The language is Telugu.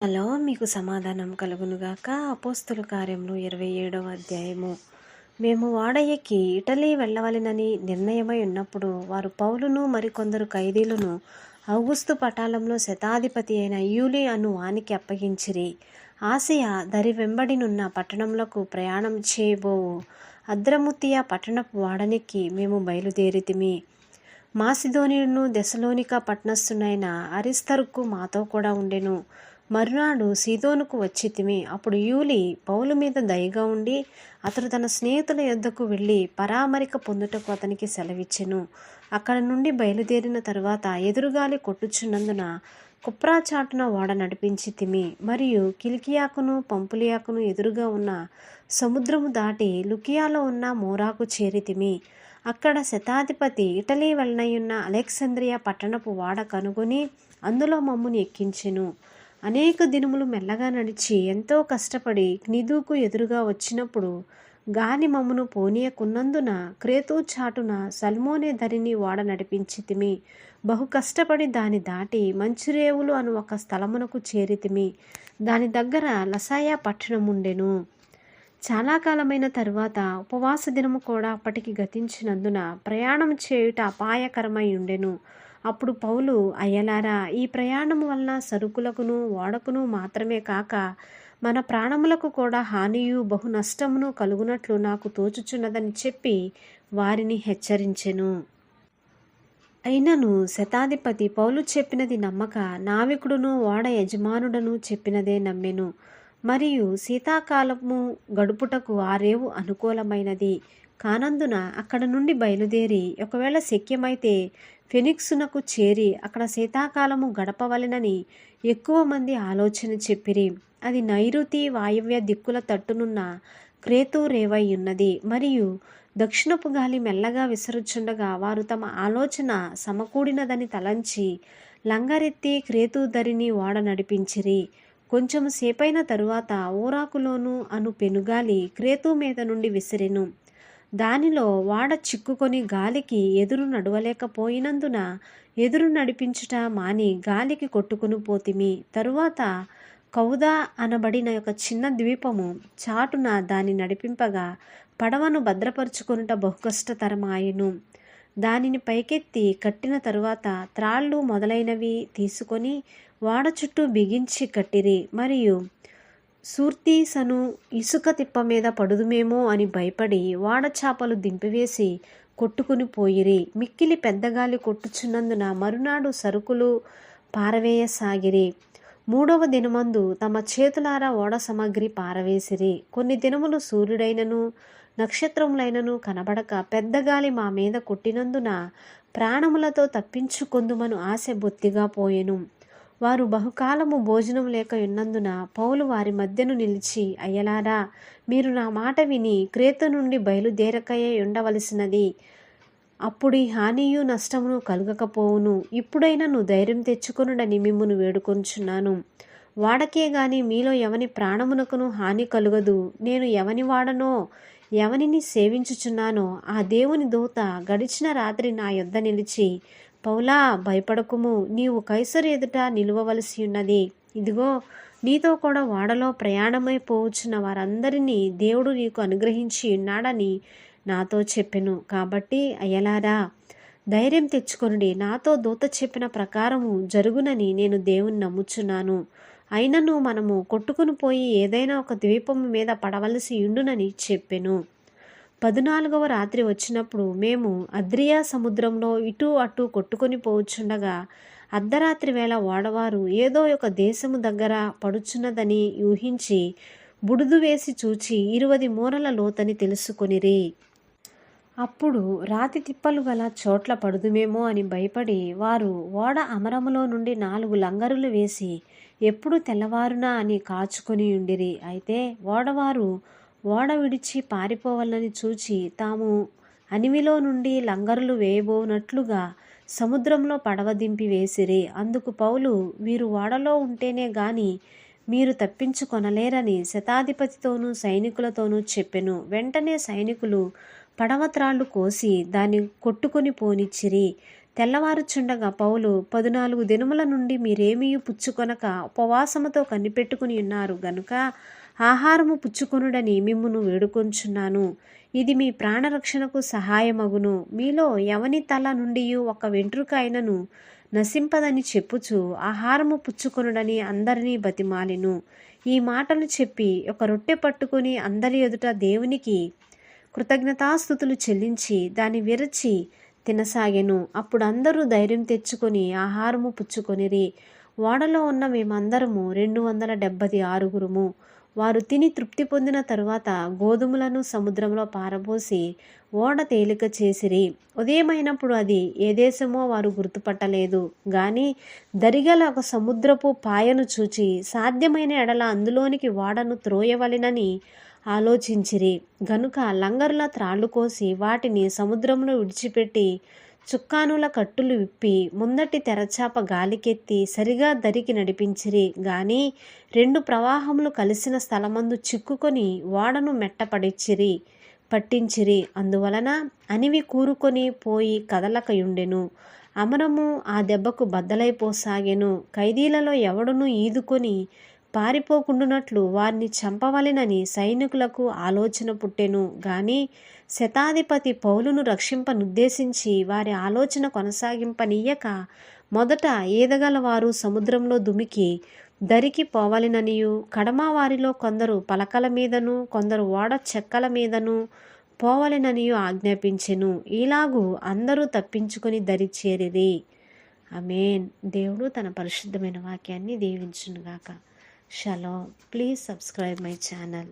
హలో, మీకు సమాధానం కలుగునుగాక. అపోస్తుల కార్యములు 27వ అధ్యాయము. మేము ఓడ ఎక్కి ఇటలీ వెళ్ళవలెనని నిర్ణయమై ఉన్నప్పుడు వారు పౌలును మరికొందరు ఖైదీలను ఔగుస్తు పటాలంలో శతాధిపతి అయిన యూలి అను వానికి అప్పగించిరి. ఆసియా దరి వెంబడినున్న పట్టణములకు ప్రయాణం చేయబోవు అద్రముత్తియ పట్టణపు ఓడనెక్కి మేము బయలుదేరితిమి. మాసిదోనియును దెసలోనిక పట్టణస్థునైన అరిస్తర్కు మాతో కూడా ఉండెను. మరునాడు సీదోనుకు వచ్చితిమి. అప్పుడు యూలి పౌలు మీద దయగా ఉండి అతడు తన స్నేహితుల యొద్దకు వెళ్ళి పరామరిక పొందుటకు అతనికి సెలవిచ్చెను. అక్కడ నుండి బయలుదేరిన తరువాత ఎదురుగాలి కొట్టుచున్నందున కుప్రా చాటున ఓడ నడిపించితిమి. మరియు కిలికియాకును పంపులియాకును ఎదురుగా ఉన్న సముద్రము దాటి లుకియాలో ఉన్న మోరాకు చేరితిమి. అక్కడ శతాధిపతి ఇటలీ వెళ్ళనయున్న అలెగ్జాంద్రియా పట్టణపు ఓడ కనుగొని అందులో మమ్మును ఎక్కించెను. అనేక దినములు మెల్లగా నడిచి ఎంతో కష్టపడి క్నిదుకు ఎదురుగా వచ్చినప్పుడు గాలి మమ్మును పోనీయకున్నందున క్రేతు చాటున సల్మోనే ధరిని ఓడ నడిపించితిమి. బహు కష్టపడి దాని దాటి మంచురేవులు అను ఒక స్థలమునకు చేరితిమి. దాని దగ్గర లసాయా పట్టణముండెను. చాలా కాలమైన తరువాత ఉపవాస దినము కూడా అప్పటికి గతించినందున ప్రయాణం చేయుట అపాయకరమై ఉండెను. అప్పుడు పౌలు, అయ్యలారా, ఈ ప్రయాణము వలన సరుకులకును ఓడకును మాత్రమే కాక మన ప్రాణములకు కూడా హానియు బహు నష్టమును కలుగునట్లు నాకు తోచుచున్నదని చెప్పి వారిని హెచ్చరించెను. అయినను శతాధిపతి పౌలు చెప్పినది నమ్మక నావికుడును ఓడ యజమానుడను చెప్పినదే నమ్మెను. మరియు శీతాకాలము గడుపుటకు ఆ రేవు అనుకూలమైనది కానందున అక్కడ నుండి బయలుదేరి ఒకవేళ శక్యమైతే ఫెనిక్సునకు చేరి అక్కడ శీతాకాలము గడపవలెనని ఎక్కువ మంది ఆలోచన చెప్పిరి. అది నైరుతి వాయవ్య దిక్కుల తట్టునున్న క్రేతు రేవై ఉన్నది. మరియు దక్షిణపు గాలి మెల్లగా విసరుచుండగా వారు తమ ఆలోచన సమకూడినదని తలంచి లంగరెత్తి క్రేతు ధరిని ఓడ నడిపించిరి. కొంచెం సేపైన తరువాత ఊరాకులోను అను పెనుగాలి క్రేతు మీద నుండి విసిరెను. దానిలో ఓడ చిక్కుకొని గాలికి ఎదురు నడవలేకపోయినందున ఎదురు నడిపించుట మాని గాలికి కొట్టుకుని పోతిమి. తరువాత కౌదా అనబడిన ఒక చిన్న ద్వీపము చాటున దాన్ని నడిపింపగా పడవను భద్రపరుచుకొనుట బహుకష్టతరమాయెను. దానిని పైకెత్తి కట్టిన తరువాత త్రాళ్ళు మొదలైనవి తీసుకొని ఓడ చుట్టూ బిగించి కట్టిరి. మరియు సూర్తీసను ఇసుక తిప్ప మీద పడుదుమేమో అని భయపడి ఓడ చాపలు దింపివేసి కొట్టుకుని పోయిరి. మిక్కిలి పెద్దగాలి కొట్టుచున్నందున మరునాడు సరుకులు పారవేయసాగిరి. 3వ దినమందు తమ చేతులారా ఓడ సామగ్రి పారవేసిరి. కొన్ని దినములు సూర్యుడైనను నక్షత్రములైనను కనబడక పెద్దగాలి మా మీద కొట్టినందున ప్రాణములతో తప్పించుకొందుమను ఆశ బొత్తిగా పోయెను. వారు బహుకాలము భోజనం లేక ఉన్నందున పౌలు వారి మధ్యను నిలిచి, అయ్యలారా, మీరు నా మాట విని క్రేతు నుండి బయలుదేరకయే ఉండవలసినది. అప్పుడు ఈ హానియు నష్టమును కలుగకపోవును. ఇప్పుడైనను ధైర్యం తెచ్చుకొనుడని మిమ్మును వేడుకొంచున్నాను. వాడకే గాని మీలో ఎవని ప్రాణమునకును హాని కలుగదు. నేను ఎవని వాడనో ఎవనిని సేవించుచున్నానో ఆ దేవుని దూత గడిచిన రాత్రి నా యొద్ద నిలిచి, పౌలా, భయపడకుము, నీవు కైసరు ఎదుట నిలువవలసి ఉన్నది. ఇదిగో, నీతో కూడా ఓడలో ప్రయాణమై పోవచ్చున్న వారందరినీ దేవుడు నీకు అనుగ్రహించి ఉన్నాడని నాతో చెప్పెను. కాబట్టి అయ్యలారా, ధైర్యం తెచ్చుకొనుడి. నాతో దూత చెప్పిన ప్రకారము జరుగునని నేను దేవుని నమ్ముచున్నాను. అయినను మనము కొట్టుకుని పోయి ఏదైనా ఒక ద్వీపము మీద పడవలసి ఉండునని చెప్పెను. 14వ రాత్రి వచ్చినప్పుడు మేము అద్రియా సముద్రంలో ఇటు అటు కొట్టుకొని పోవచ్చుండగా అర్ధరాత్రి వేళ ఓడవారు ఏదో ఒక దేశము దగ్గర పడుచున్నదని ఊహించి బుడుదు వేసి చూచి 20 మూరల లోతని తెలుసుకొనిరి. అప్పుడు రాతి తిప్పలు గల చోట్ల పడుదుమేమో అని భయపడి వారు ఓడ అమరములో నుండి 4 లంగరులు వేసి ఎప్పుడు తెల్లవారునా అని కాచుకొని ఉండిరి. అయితే ఓడవారు ఓడ విడిచి పారిపోవాలని చూచి తాము అనివిలో నుండి లంగరులు వేయబోనట్లుగా సముద్రంలో పడవ దింపి వేసిరి. అందుకు పౌలు, వీరు ఓడలో ఉంటేనే గాని మీరు తప్పించుకొనలేరని శతాధిపతితోనూ సైనికులతోనూ చెప్పెను. వెంటనే సైనికులు పడవ త్రాళ్ళు కోసి దాన్ని కొట్టుకొని పోనిచ్చిరి. తెల్లవారుచుండగా పౌలు 14 దినముల నుండి మీరేమీ పుచ్చుకొనక ఉపవాసముతో కనిపెట్టుకుని ఉన్నారు గనుక ఆహారము పుచ్చుకొనుడని మిమ్మును వేడుకొంచున్నాను. ఇది మీ ప్రాణరక్షణకు సహాయమగును. మీలో ఎవని తల నుండి ఒక వెంట్రుక అయినను నశింపదని చెప్పుచు ఆహారము పుచ్చుకొనుడని అందరినీ బతిమాలెను. ఈ మాటలు చెప్పి ఒక రొట్టె పట్టుకుని అందరి ఎదుట దేవునికి కృతజ్ఞతాస్తుతులు చెల్లించి దాన్ని విరచి తినసాగెను. అప్పుడు అందరూ ధైర్యం తెచ్చుకొని ఆహారము పుచ్చుకొనిరి. ఓడలో ఉన్న మేమందరము 276. వారు తిని తృప్తి పొందిన తరువాత గోధుమలను సముద్రంలో పారబోసి ఓడ తేలిక చేసిరి. ఉదయమైనప్పుడు అది ఏ దేశమో వారు గుర్తుపట్టలేదు గాని దరిగల ఒక సముద్రపు పాయను చూచి సాధ్యమైన ఎడల అందులోనికి ఓడను త్రోయవలెనని ఆలోచించిరి. గనుక లంగరుల త్రాళ్ళు కోసి వాటిని సముద్రంలో విడిచిపెట్టి చుక్కానుల కట్టులు విప్పి ముందటి తెరచాప గాలికెత్తి సరిగా దరికి నడిపించిరి. గాని 2 ప్రవాహములు కలిసిన స్థలమందు చిక్కుకొని ఓడను పట్టించిరి. అందువలన అనివి కూరుకొని పోయి కదలకయుండెను. అమరము ఆ దెబ్బకు బద్దలైపోసాగెను. ఖైదీలలో ఎవడునూ ఈదుకొని పారిపోకుండునట్లు వారిని చంపవలెనని సైనికులకు ఆలోచన పుట్టెను. గాని శతాధిపతి పౌలును రక్షింపనుద్దేశించి వారి ఆలోచన కొనసాగింపనీయక మొదట ఈదగల వారు సముద్రంలో దుమికి దరికి పోవలెననియు కడమ వారిలో కొందరు పలకల మీదను కొందరు ఓడ చెక్కల మీదను పోవలెననియు ఆజ్ఞాపించెను. ఇలాగూ అందరూ తప్పించుకొని దరి చేరిరి. ఆమేన్. దేవుడు తన పరిశుద్ధమైన వాక్యాన్ని దీవించునుగాక. Shalom. Please subscribe my channel.